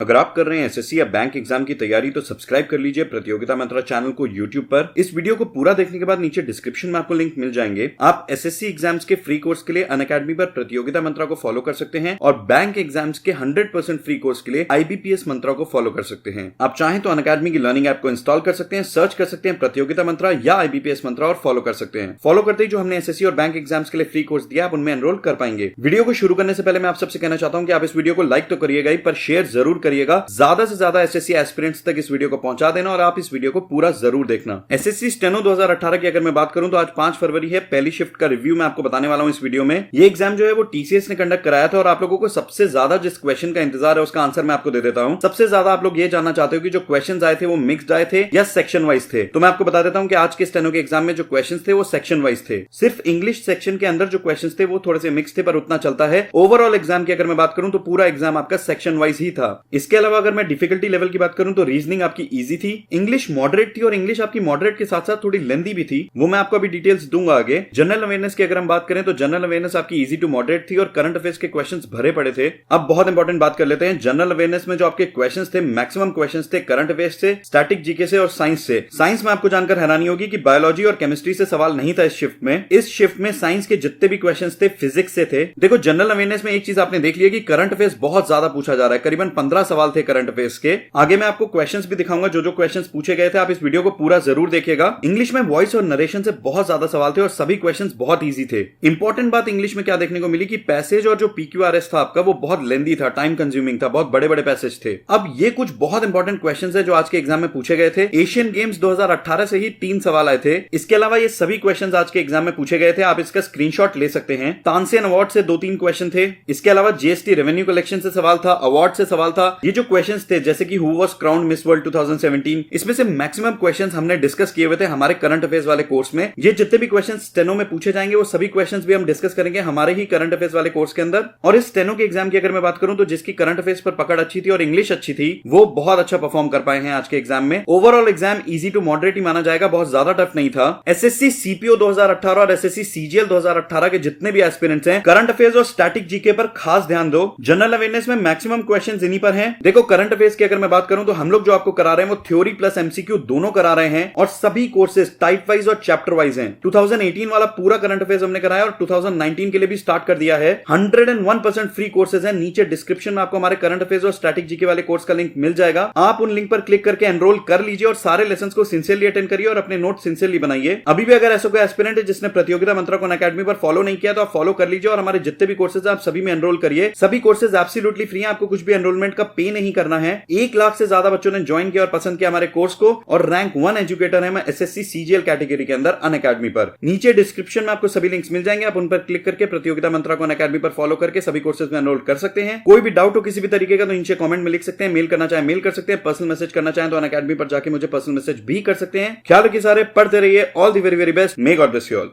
अगर आप कर रहे हैं एसएससी या बैंक एग्जाम की तैयारी तो सब्सक्राइब कर लीजिए प्रतियोगिता मंत्रा चैनल को यूट्यूब पर। इस वीडियो को पूरा देखने के बाद नीचे डिस्क्रिप्शन में आपको लिंक मिल जाएंगे। आप एसएससी एग्जाम्स के फ्री कोर्स के लिए अनअकैडमी पर प्रतियोगिता मंत्रा को फॉलो कर सकते हैं और बैंक एग्जाम्स के 100% फ्री कोर्स के लिए आईबीपीएस मंत्रा को फॉलो कर सकते हैं। आप चाहें तो अनअकैडमी की लर्निंग ऐप को इंस्टॉल कर सकते हैं, सर्च कर सकते हैं प्रतियोगिता मंत्रा या आईबीपीएस मंत्रा और फॉलो कर सकते हैं। फॉलो करते ही जो हमने एसएससी और बैंक एग्जाम्स के लिए फ्री कोर्स दिया आप उनमें एनरोल कर पाएंगे। वीडियो को शुरू करने से पहले मैं आप सबसे कहना चाहता हूं कि आप इस वीडियो को लाइक तो करिएगा ही, पर शेयर जरूर करिएगा। ज्यादा से ज्यादा एसएससी एस्पिरेंट्स तक इस वीडियो को पहुंचा देना और आप इस वीडियो को पूरा जरूर देखना। एसएससी स्टेनो 2018 की अगर मैं बात करूं तो आज 5 फरवरी है। पहली शिफ्ट का रिव्यू मैं आपको बताने वाला हूं इस वीडियो में। ये एग्जाम जो है वो टीसीएस ने कंडक्ट कराया था और आप लोगों को सबसे ज्यादा जिस क्वेश्चन का इंतजार है उसका आंसर मैं आपको दे देता हूं। सबसे ज्यादा आप लोग ये जानना चाहते हो कि जो क्वेश्चन आए थे वो मिक्स्ड आए थे या सेक्शन वाइज थे। तो मैं आपको बता देता हूं कि आज के स्टेनो के एग्जाम में जो क्वेश्चन थे वो सेक्शन वाइज थे। सिर्फ इंग्लिश सेक्शन के अंदर जो क्वेश्चन थे वो थोड़े से मिक्स थे, पर उतना चलता है। ओवरऑल एग्जाम की अगर मैं बात करूं तो पूरा एग्जाम आपका सेक्शन वाइज ही था। इसके अलावा अगर मैं डिफिकल्टी लेवल की बात करूं तो रीजनिंग आपकी इजी थी, इंग्लिश मॉडरेट थी और इंग्लिश आपकी मॉडरेट के साथ साथ थोड़ी लेंथी भी थी, वो मैं आपको अभी डिटेल्स दूंगा आगे। जनरल अवेयरनेस की अगर हम बात करें तो जनरल अवेयरनेस आपकी इजी टू मॉडरेट थी और करंट अफेयर्स के क्वेश्चंस भरे पड़े थे। अब बहुत इंपॉर्टेंट बात कर लेते हैं। जनरल अवेयरनेस में जो आपके क्वेश्चंस थे मैक्सिमम क्वेश्चंस थे करंट अफेयर्स से, स्टैटिक जीके से और साइंस से। साइंस में आपको जानकर हैरानी होगी कि बायोलॉजी और केमिस्ट्री से सवाल नहीं था इस शिफ्ट में। इस शिफ्ट में साइंस के जितने भी क्वेश्चंस थे फिजिक्स से थे। देखो जनरल अवेयरनेस में एक चीज आपने देख लिया कि करंट अफेयर्स बहुत ज्यादा पूछा जा रहा है, करीबन 15 सवाल थे करंट अफेयर्स के। आगे मैं आपको क्वेश्चंस भी दिखाऊंगा जो जो क्वेश्चंस पूछे गए थे, आप इस वीडियो को पूरा जरूर देखिएगा। इंग्लिश में वॉइस और नरेशन से बहुत ज्यादा सवाल थे और सभी क्वेश्चंस बहुत इजी थे। इंपॉर्टेंट बात इंग्लिश में क्या देखने को मिली कि पैसेज और जो पीक्यूआरएस था आपका वो बहुत लेंथी था, टाइम कंज्यूमिंग था, बहुत बड़े बड़े पैसेज थे। अब ये कुछ बहुत इंपॉर्टेंट क्वेश्चंस है जो आज के एग्जाम में पूछे गए थे। एशियन गेम्स 2018 से ही 3 सवाल आए थे। इसके अलावा ये सभी क्वेश्चंस आज के एग्जाम में पूछे गए थे, आप इसका स्क्रीनशॉट ले सकते हैं। तानसेन अवार्ड से 2-3 क्वेश्चन थे। इसके अलावा जीएसटी रेवेन्यू कलेक्शन से सवाल था, अवार्ड से सवाल था। ये जो क्वेश्चंस थे जैसे कि who was crowned miss world 2017, इसमें से मैक्सिमम क्वेश्चंस हमने डिस्कस किए हुए थे हमारे करंट अफेयर्स वाले कोर्स में। ये जितने भी क्वेश्चंस स्टेनो में पूछे जाएंगे वो सभी क्वेश्चंस भी हम डिस्कस करेंगे हमारे ही करंट अफेयर्स वाले कोर्स के अंदर। और इस स्टेनो के एग्जाम की अगर मैं बात करूं तो जिसकी करंट अफेयर्स पर पकड़ अच्छी थी और इंग्लिश अच्छी थी वो बहुत अच्छा परफॉर्म कर पाए हैं आज के एग्जाम में। Overall exam easy to moderate ही माना जाएगा, बहुत ज्यादा टफ नहीं था। एसएससी सीपीओ 2018 और एसएससी सीजीएल 2018 के जितने भी एस्पिरेंट्स हैं करंट अफेयर्स और स्टैटिक जीके पर खास ध्यान दो। जनरल अवेयरनेस में मैक्सिमम क्वेश्चंस इन्हीं पर हैं। देखो करंट अफेयर्स की अगर मैं बात करूं तो हम लोग जो आपको करा रहे हैं वो थ्योरी प्लस एमसीक्यू दोनों करा रहे हैं और सभी कोर्सेज टाइप वाइज और चैप्टर वाइज हैं। 2018 वाला पूरा करंट अफेयर्स हमने कराया और 2019 के लिए भी स्टार्ट कर दिया है। 101% फ्री कोर्सेज हैं। नीचे डिस्क्रिप्शन में आपको हमारे करंट अफेयर्स और स्टैटिक जीके वाले कोर्स का लिंक मिल जाएगा। आप उन लिंक पर क्लिक करके एनरोल कर लीजिए और सारे लेसंस को सिंसियरली अटेंड करिए और अपने नोट सिंसियरली बनाइए। अभी भी अगर ऐसा कोई एस्पिरेंट है जिसने प्रतियोगिता मंत्रा को अनअकैडमी पर फॉलो नहीं किया तो आप फॉलो कर लीजिए और हमारे जितने भी कोर्सेज आप सभी में एनरोल करिए। सभी कोर्सेज एब्सोल्युटली फ्री हैं, आपको कुछ भी एनरोलमेंट का पे नहीं करना है। 1 लाख से ज्यादा बच्चों ने ज्वाइन किया और पसंद किया हमारे कोर्स को और रैंक 1 एजुकेटर है मैं एसएससी सीजीएल कैटेगरी के अंदर अनअकैडमी पर। नीचे डिस्क्रिप्शन में आपको सभी लिंक्स मिल जाएंगे, आप उन पर क्लिक करके प्रतियोगिता मंत्रा को अनअकैडमी पर फॉलो करके सभी कोर्सेज में एनरोल कर सकते हैं। कोई भी डाउट हो किसी भी तरीके का तो नीचे कमेंट में लिख सकते हैं, मेल करना चाहे मेल कर सकते हैं, पर्सनल मैसेज करना चाहे तो अनअकैडमी पर जाके मुझे पर्सनल मैसेज भी कर सकते हैं। ख्याल रखिए सारे, पढ़ते रहिए। All the very very best, may God bless you all.